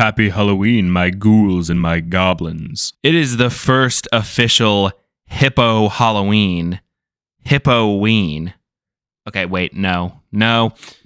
Happy Halloween, my ghouls and my goblins. It is the first official Hippo Halloween. Hippo-ween. Okay, wait, no.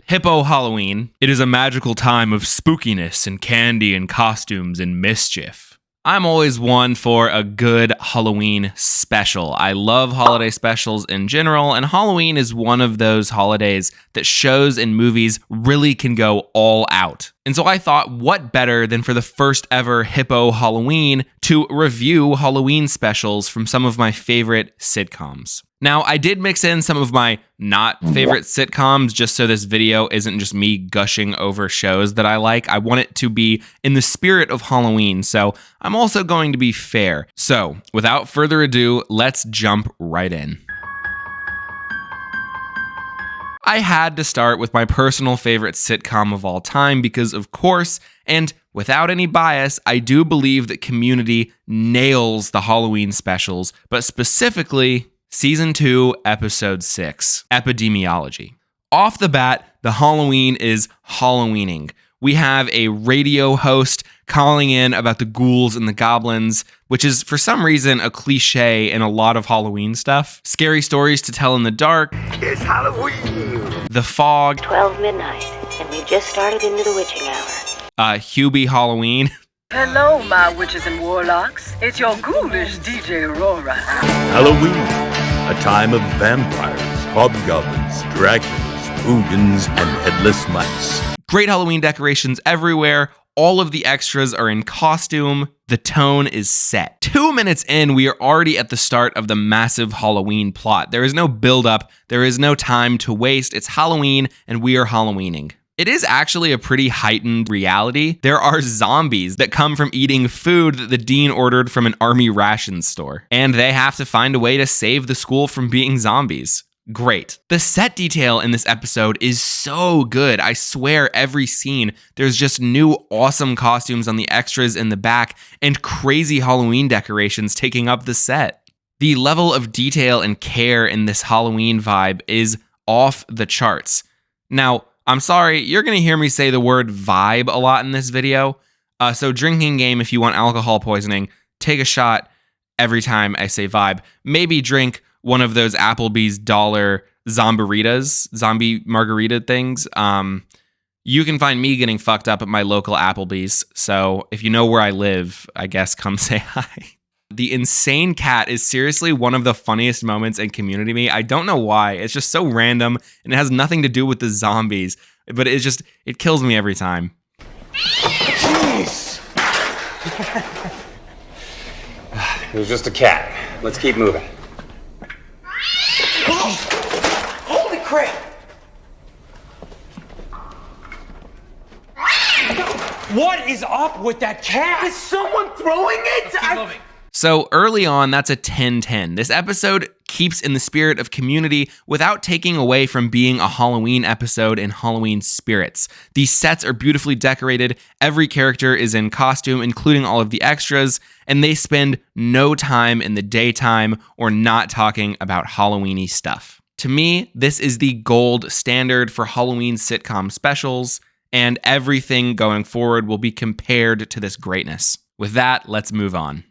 Hippo Halloween. It is a magical time of spookiness and candy and costumes and mischief. I'm always one for a good Halloween special. I love holiday specials in general, and Halloween is one of those holidays that shows and movies really can go all out. And so I thought, what better than for the first ever Hippo Halloween to review Halloween specials from some of my favorite sitcoms. Now, I did mix in some of my not favorite sitcoms just so this video isn't just me gushing over shows that I like. I want it to be in the spirit of Halloween, so I'm also going to be fair. So, without further ado, let's jump right in. I had to start with my personal favorite sitcom of all time because, of course, and without any bias, I do believe that Community nails the Halloween specials, but specifically Season 2, Episode 6, Epidemiology. Off the bat, the Halloween is Halloweening. We have a radio host calling in about the ghouls and the goblins, which is for some reason a cliche in a lot of Halloween stuff. Scary stories to tell in the dark. It's Halloween. The fog. 12 midnight, and we just started into the witching hour. Hubie Halloween. Hello, my witches and warlocks. It's your ghoulish DJ Aurora. Halloween, a time of vampires, hobgoblins, Draculas, boogans, and headless mice. Great Halloween decorations everywhere. All of the extras are in costume. The tone is set. 2 minutes in, we are already at the start of the massive Halloween plot. There is no build-up. There is no time to waste. It's Halloween, and we are Halloweening. It is actually a pretty heightened reality. There are zombies that come from eating food that the dean ordered from an army rations store, and they have to find a way to save the school from being zombies. Great. The set detail in this episode is so good. I swear every scene, there's just new awesome costumes on the extras in the back and crazy Halloween decorations taking up the set. The level of detail and care in this Halloween vibe is off the charts. Now, I'm sorry, you're going to hear me say the word vibe a lot in this video. So drinking game, if you want alcohol poisoning, take a shot every time I say vibe. Maybe drink one of those Applebee's dollar zombie margarita things. You can find me getting fucked up at my local Applebee's. So if you know where I live, I guess come say hi. The insane cat is seriously one of the funniest moments in Community Me. I don't know why. It's just so random and it has nothing to do with the zombies, but it kills me every time. Jeez. It was just a cat. Let's keep moving. Holy crap! What is up with that cat? Is someone throwing it? Keep moving. So early on, that's a 10-10. This episode keeps in the spirit of Community without taking away from being a Halloween episode in Halloween spirits. These sets are beautifully decorated. Every character is in costume, including all of the extras, and they spend no time in the daytime or not talking about Halloween-y stuff. To me, this is the gold standard for Halloween sitcom specials, and everything going forward will be compared to this greatness. With that, let's move on.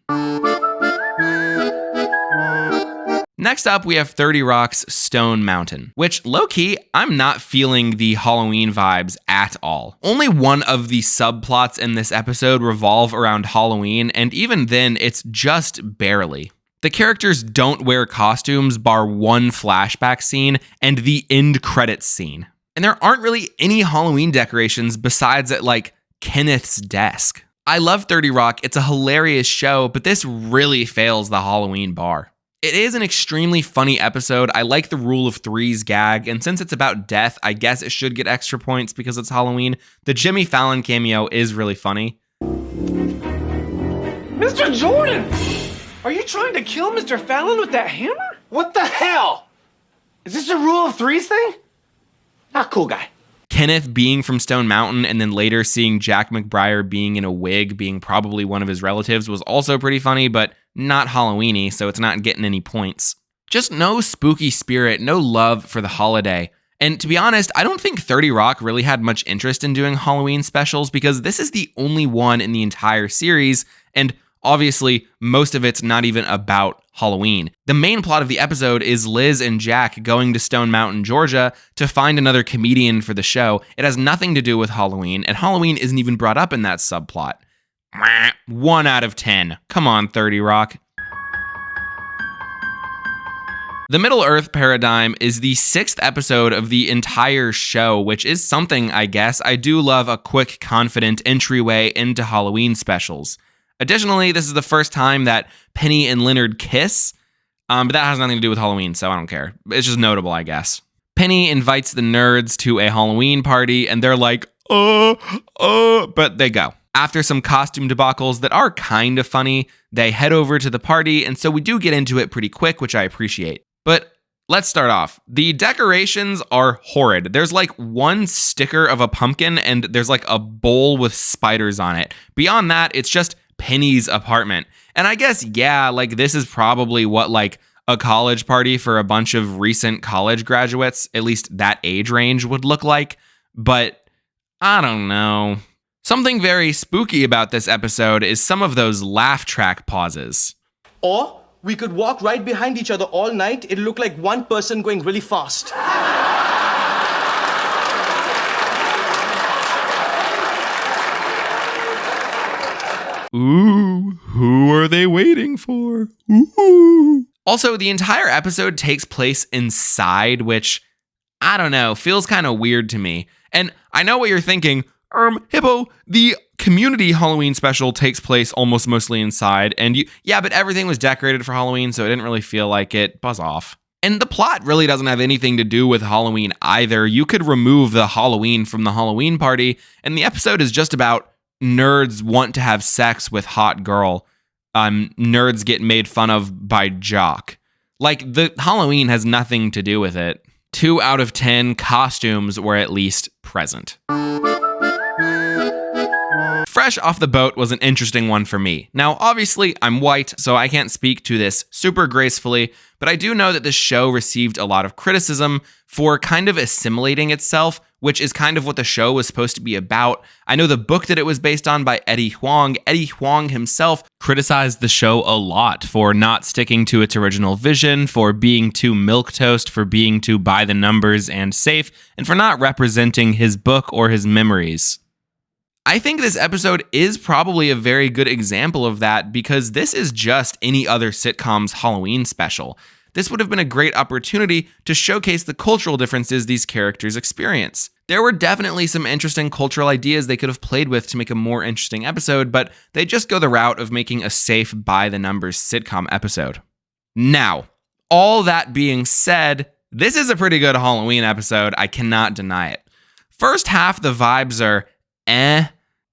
Next up, we have 30 Rock's Stone Mountain, which low-key, I'm not feeling the Halloween vibes at all. Only one of the subplots in this episode revolve around Halloween, and even then, it's just barely. The characters don't wear costumes bar one flashback scene and the end credits scene. And there aren't really any Halloween decorations besides at, like, Kenneth's desk. I love 30 Rock, it's a hilarious show, but this really fails the Halloween bar. It is an extremely funny episode. I like the rule of threes gag, and since it's about death, I guess it should get extra points because it's Halloween. The Jimmy Fallon cameo is really funny. Mr. Jordan! Are you trying to kill Mr. Fallon with that hammer? What the hell? Is this a rule of threes thing? Not cool guy. Kenneth being from Stone Mountain and then later seeing Jack McBrayer being in a wig, being probably one of his relatives, was also pretty funny, but not Halloween-y, so it's not getting any points. Just no spooky spirit, no love for the holiday. And to be honest, I don't think 30 Rock really had much interest in doing Halloween specials because this is the only one in the entire series, and obviously most of it's not even about Halloween. The main plot of the episode is Liz and Jack going to Stone Mountain, Georgia to find another comedian for the show. It has nothing to do with Halloween, and Halloween isn't even brought up in that subplot. 1 out of 10. Come on, 30 Rock. The Middle-earth Paradigm is the 6th episode of the entire show, which is something, I guess. I do love a quick, confident entryway into Halloween specials. Additionally, this is the first time that Penny and Leonard kiss, but that has nothing to do with Halloween, so I don't care. It's just notable, I guess. Penny invites the nerds to a Halloween party, and they're like, but they go. After some costume debacles that are kind of funny, they head over to the party, and so we do get into it pretty quick, which I appreciate. But let's start off. The decorations are horrid. There's like one sticker of a pumpkin, and there's like a bowl with spiders on it. Beyond that, it's just Penny's apartment. And I guess, yeah, like this is probably what like a college party for a bunch of recent college graduates, at least that age range, would look like. But I don't know. Something very spooky about this episode is some of those laugh track pauses. Or we could walk right behind each other all night. It'll look like one person going really fast. Ooh, who are they waiting for? Ooh. Also, the entire episode takes place inside, which, I don't know, feels kind of weird to me. And I know what you're thinking. Hippo, the community Halloween special takes place almost mostly inside, and yeah, but everything was decorated for Halloween, so it didn't really feel like it. Buzz off. And the plot really doesn't have anything to do with Halloween either. You could remove the Halloween from the Halloween party, and the episode is just about nerds want to have sex with hot girl. Nerds get made fun of by jock. Like, the Halloween has nothing to do with it. 2 out of 10 costumes were at least present. Fresh off the boat was an interesting one for me. Now, obviously, I'm white, so I can't speak to this super gracefully, but I do know that this show received a lot of criticism for kind of assimilating itself, which is kind of what the show was supposed to be about. I know the book that it was based on by Eddie Huang himself criticized the show a lot for not sticking to its original vision, for being too milquetoast, for being too by the numbers and safe, and for not representing his book or his memories. I think this episode is probably a very good example of that because this is just any other sitcom's Halloween special. This would have been a great opportunity to showcase the cultural differences these characters experience. There were definitely some interesting cultural ideas they could have played with to make a more interesting episode, but they just go the route of making a safe by-the-numbers sitcom episode. Now, all that being said, this is a pretty good Halloween episode. I cannot deny it. First half, the vibes are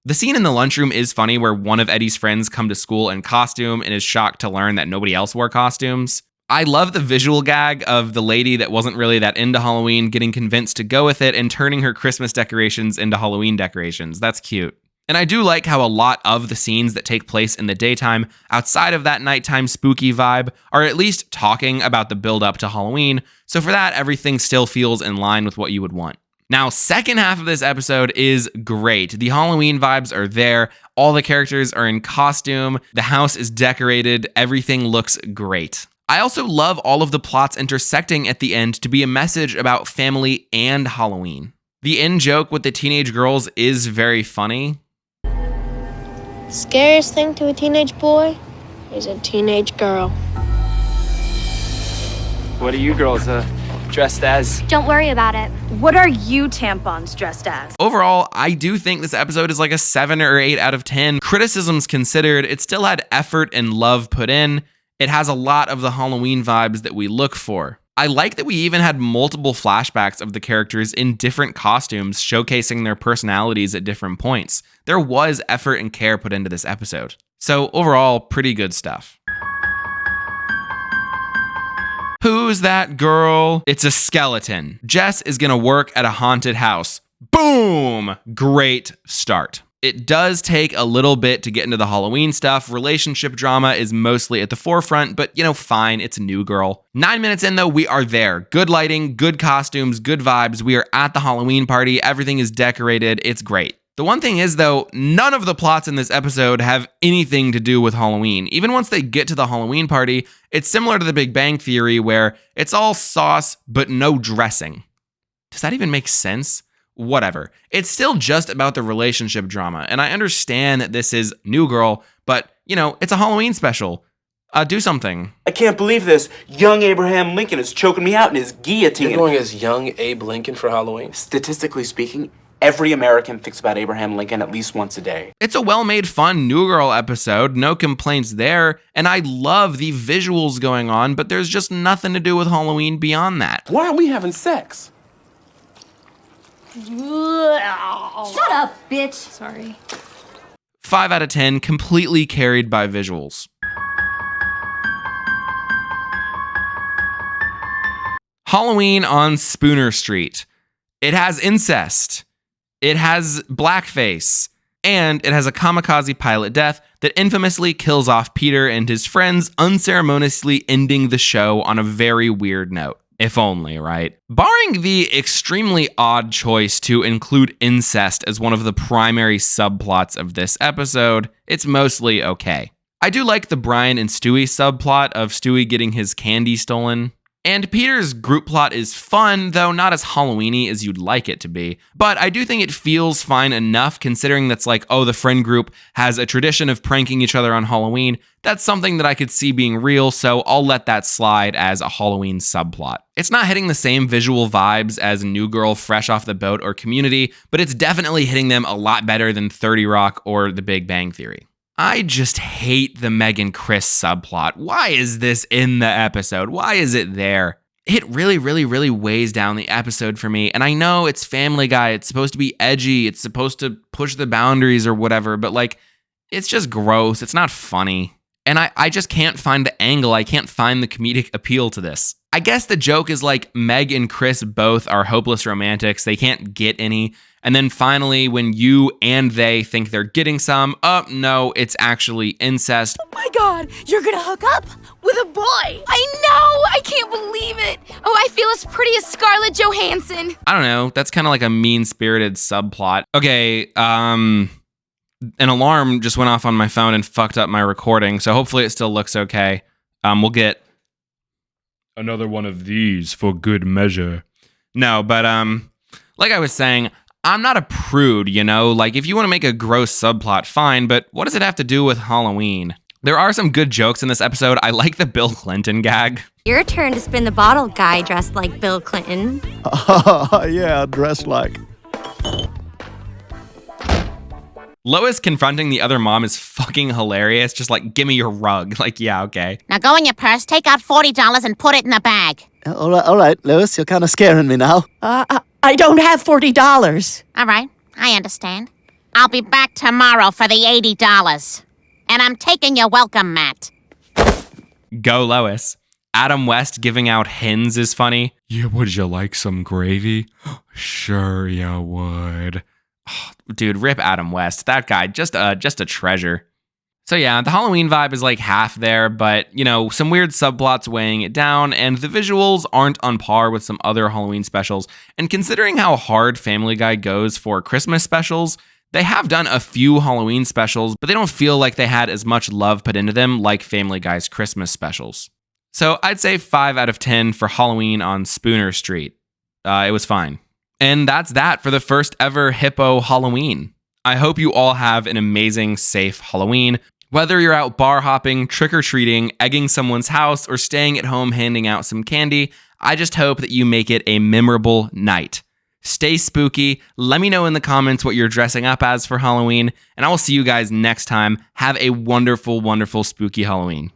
The scene in the lunchroom is funny where one of Eddie's friends come to school in costume and is shocked to learn that nobody else wore costumes. I love the visual gag of the lady that wasn't really that into Halloween getting convinced to go with it and turning her Christmas decorations into Halloween decorations. That's cute. And I do like how a lot of the scenes that take place in the daytime, outside of that nighttime spooky vibe, are at least talking about the build up to Halloween. So for that, everything still feels in line with what you would want. Now, second half of this episode is great. The Halloween vibes are there. All the characters are in costume. The house is decorated. Everything looks great. I also love all of the plots intersecting at the end to be a message about family and Halloween. The end joke with the teenage girls is very funny. Scariest thing to a teenage boy is a teenage girl. What are you girls dressed as? Don't worry about it. What are you tampons dressed as? Overall, I do think this episode is like a 7 or 8 out of 10. Criticisms considered, it still had effort and love put in. It has a lot of the Halloween vibes that we look for. I like that we even had multiple flashbacks of the characters in different costumes, showcasing their personalities at different points. There was effort and care put into this episode. So overall, pretty good stuff. Who's that girl? It's a skeleton. Jess is gonna work at a haunted house. Boom! Great start. It does take a little bit to get into the Halloween stuff. Relationship drama is mostly at the forefront, but fine, it's a new girl. 9 minutes in though, we are there. Good lighting, good costumes, good vibes. We are at the Halloween party. Everything is decorated. It's great. The one thing is though, none of the plots in this episode have anything to do with Halloween. Even once they get to the Halloween party, it's similar to the Big Bang Theory where it's all sauce, but no dressing. Does that even make sense? Whatever. It's still just about the relationship drama. And I understand that this is New Girl, but, it's a Halloween special. Do something. I can't believe this. Young Abraham Lincoln is choking me out in his guillotine. You're going as young Abe Lincoln for Halloween? Statistically speaking, every American thinks about Abraham Lincoln at least once a day. It's a well-made, fun New Girl episode. No complaints there. And I love the visuals going on, but there's just nothing to do with Halloween beyond that. Why aren't we having sex? Shut up, bitch. Sorry. 5 out of 10, completely carried by visuals. Halloween on Spooner Street. It has incest. It has blackface. And it has a kamikaze pilot death that infamously kills off Peter and his friends, unceremoniously ending the show on a very weird note. If only, right? Barring the extremely odd choice to include incest as one of the primary subplots of this episode, it's mostly okay. I do like the Brian and Stewie subplot of Stewie getting his candy stolen. And Peter's group plot is fun, though not as Halloween-y as you'd like it to be. But I do think it feels fine enough, considering that's like, the friend group has a tradition of pranking each other on Halloween. That's something that I could see being real, so I'll let that slide as a Halloween subplot. It's not hitting the same visual vibes as New Girl, Fresh Off the Boat, or Community, but it's definitely hitting them a lot better than 30 Rock or The Big Bang Theory. I just hate the Meg and Chris subplot. Why is this in the episode? Why is it there? It really, really, really weighs down the episode for me. And I know it's Family Guy. It's supposed to be edgy. It's supposed to push the boundaries or whatever. But it's just gross. It's not funny. And I just can't find the angle. I can't find the comedic appeal to this. I guess the joke is Meg and Chris both are hopeless romantics. They can't get any. And then finally, when you and they think they're getting some, no, it's actually incest. Oh my God, you're gonna hook up with a boy. I know, I can't believe it. Oh, I feel as pretty as Scarlett Johansson. I don't know, that's kind of like a mean-spirited subplot. Okay, an alarm just went off on my phone and fucked up my recording, so hopefully it still looks okay. We'll get another one of these for good measure. No, but like I was saying, I'm not a prude, if you want to make a gross subplot, fine, but what does it have to do with Halloween? There are some good jokes in this episode. I like the Bill Clinton gag. Your turn to spin the bottle, guy dressed like Bill Clinton. Yeah, dressed like. Lois confronting the other mom is fucking hilarious. Just give me your rug. Yeah, okay. Now go in your purse, take out $40 and put it in the bag. All right, Lois, you're kind of scaring me now. I don't have $40. All right, I understand. I'll be back tomorrow for the $80. And I'm taking your welcome mat. Go, Lois. Adam West giving out hens is funny. Yeah, would you like some gravy? Sure you would. Oh, dude, rip Adam West. That guy, just a treasure. So yeah, the Halloween vibe is half there, but, some weird subplots weighing it down, and the visuals aren't on par with some other Halloween specials. And considering how hard Family Guy goes for Christmas specials, they have done a few Halloween specials, but they don't feel like they had as much love put into them like Family Guy's Christmas specials. So I'd say 5 out of 10 for Halloween on Spooner Street. It was fine. And that's that for the first ever Hippo Halloween. I hope you all have an amazing, safe Halloween. Whether you're out bar hopping, trick-or-treating, egging someone's house, or staying at home handing out some candy, I just hope that you make it a memorable night. Stay spooky. Let me know in the comments what you're dressing up as for Halloween, and I will see you guys next time. Have a wonderful, wonderful spooky Halloween.